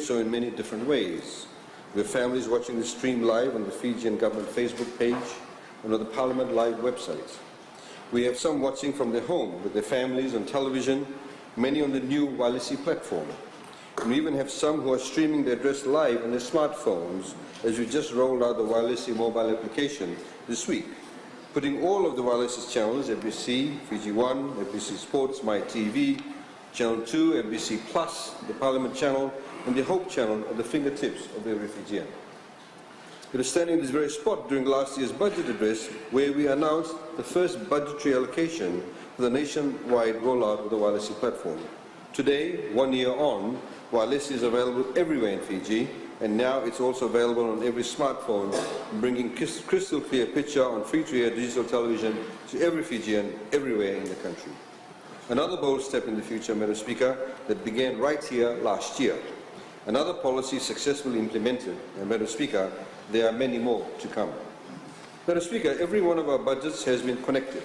so in many different ways. We have families watching the stream live on the Fijian government Facebook page and on the Parliament Live website. We have some watching from their home with their families on television, many on the new Walesi platform. And we even have some who are streaming their address live on their smartphones as we just rolled out the Walesi mobile application this week, putting all of the Walesi channels, FBC, Fiji 1, FBC Sports, My TV, Channel 2, FBC Plus, the Parliament channel, and the Hope channel at the fingertips of every Fijian. It was standing in this very spot during last year's budget address where we announced the first budgetary allocation for the nationwide rollout of the Walesi platform. Today, 1 year on, Walesi is available everywhere in Fiji, and now it's also available on every smartphone, bringing crystal clear picture on free-to-air digital television to every Fijian everywhere in the country. Another bold step in the future, Madam Speaker, that began right here last year. Another policy successfully implemented, and Madam Speaker, there are many more to come. Madam Speaker, every one of our budgets has been connected.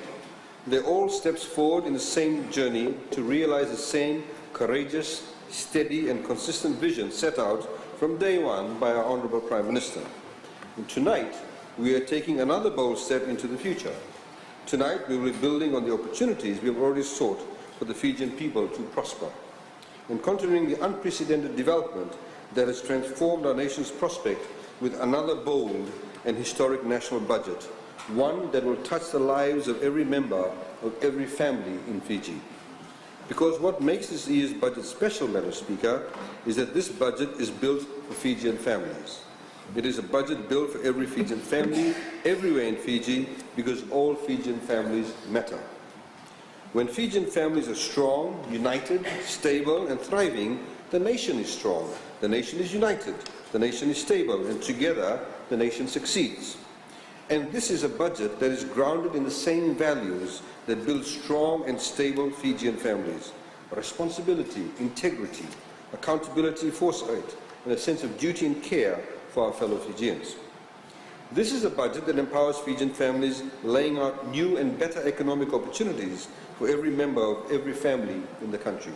They're all steps forward in the same journey to realize the same courageous, steady and consistent vision set out from day one by our Honourable Prime Minister. And tonight, we are taking another bold step into the future. Tonight, we will be building on the opportunities we have already sought for the Fijian people to prosper, and continuing the unprecedented development that has transformed our nation's prospect with another bold and historic national budget, one that will touch the lives of every member of every family in Fiji. Because what makes this year's budget special, Madam Speaker, is that this budget is built for Fijian families. It is a budget built for every Fijian family, everywhere in Fiji, because all Fijian families matter. When Fijian families are strong, united, stable and thriving, the nation is strong, the nation is united, the nation is stable, and together the nation succeeds. And this is a budget that is grounded in the same values that build strong and stable Fijian families: responsibility, integrity, accountability, foresight, and a sense of duty and care for our fellow Fijians. This is a budget that empowers Fijian families, laying out new and better economic opportunities for every member of every family in the country.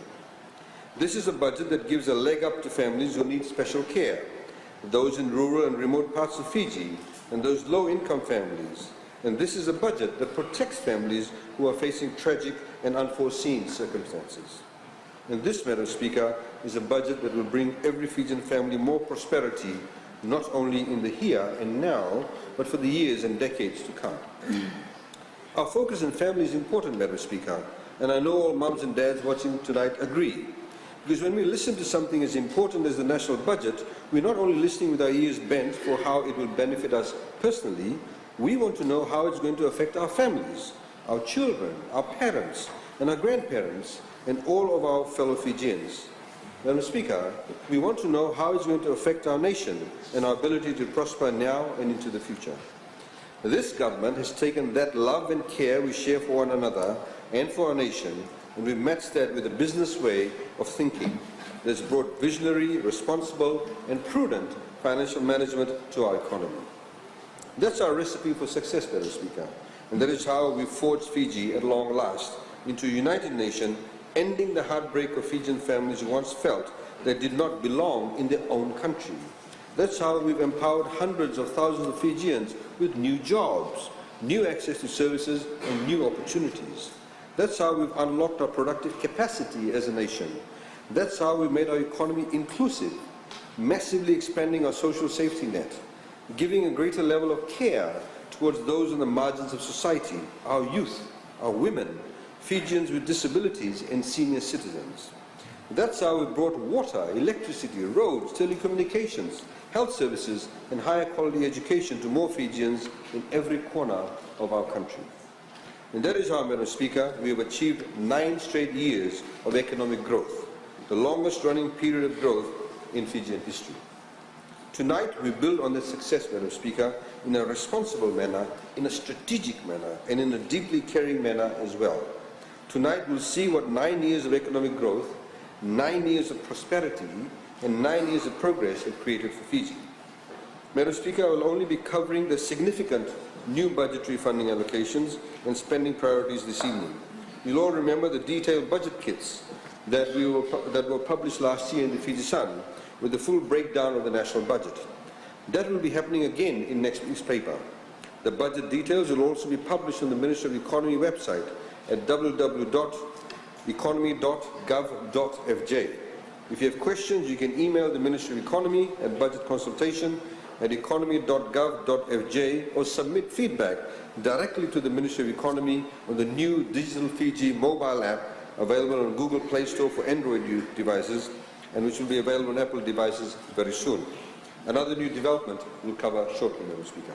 This is a budget that gives a leg up to families who need special care, those in rural and remote parts of Fiji, and those low-income families. And this is a budget that protects families who are facing tragic and unforeseen circumstances. And this, Madam Speaker, is a budget that will bring every Fijian family more prosperity, not only in the here and now, but for the years and decades to come. Our focus on family is important, Madam Speaker, and I know all mums and dads watching tonight agree. Because when we listen to something as important as the national budget, we're not only listening with our ears bent for how it will benefit us personally, we want to know how it's going to affect our families, our children, our parents, and our grandparents, and all of our fellow Fijians. Madam Speaker, we want to know how it's going to affect our nation and our ability to prosper now and into the future. This government has taken that love and care we share for one another and for our nation, and we've matched that with a business way of thinking that's brought visionary, responsible, and prudent financial management to our economy. That's our recipe for success, Madam Speaker, and that is how we forged Fiji at long last into a united nation, ending the heartbreak of Fijian families who once felt they did not belong in their own country. That's how we've empowered hundreds of thousands of Fijians with new jobs, new access to services, and new opportunities. That's how we've unlocked our productive capacity as a nation. That's how we've made our economy inclusive, massively expanding our social safety net, giving a greater level of care towards those on the margins of society, our youth, our women, Fijians with disabilities, and senior citizens. That's how we brought water, electricity, roads, telecommunications, health services, and higher quality education to more Fijians in every corner of our country. And that is how, Madam Speaker, we have achieved 9 straight years of economic growth, the longest running period of growth in Fijian history. Tonight, we build on this success, Madam Speaker, in a responsible manner, in a strategic manner, and in a deeply caring manner as well. Tonight, we'll see what 9 years of economic growth, 9 years of prosperity, and 9 years of progress have created for Fiji. Madam Speaker, I will only be covering the significant new budgetary funding allocations and spending priorities this evening. You'll all remember the detailed budget kits that were published last year in the Fiji Sun, with the full breakdown of the national budget. That will be happening again in next week's paper. The budget details will also be published on the Ministry of Economy website at www.economy.gov.fj. If you have questions, you can email the Ministry of Economy at budgetconsultation@economy.gov.fj or submit feedback directly to the Ministry of Economy on the new Digital Fiji mobile app available on Google Play Store for Android devices and which will be available on Apple devices very soon. Another new development we'll cover shortly, Madam Speaker.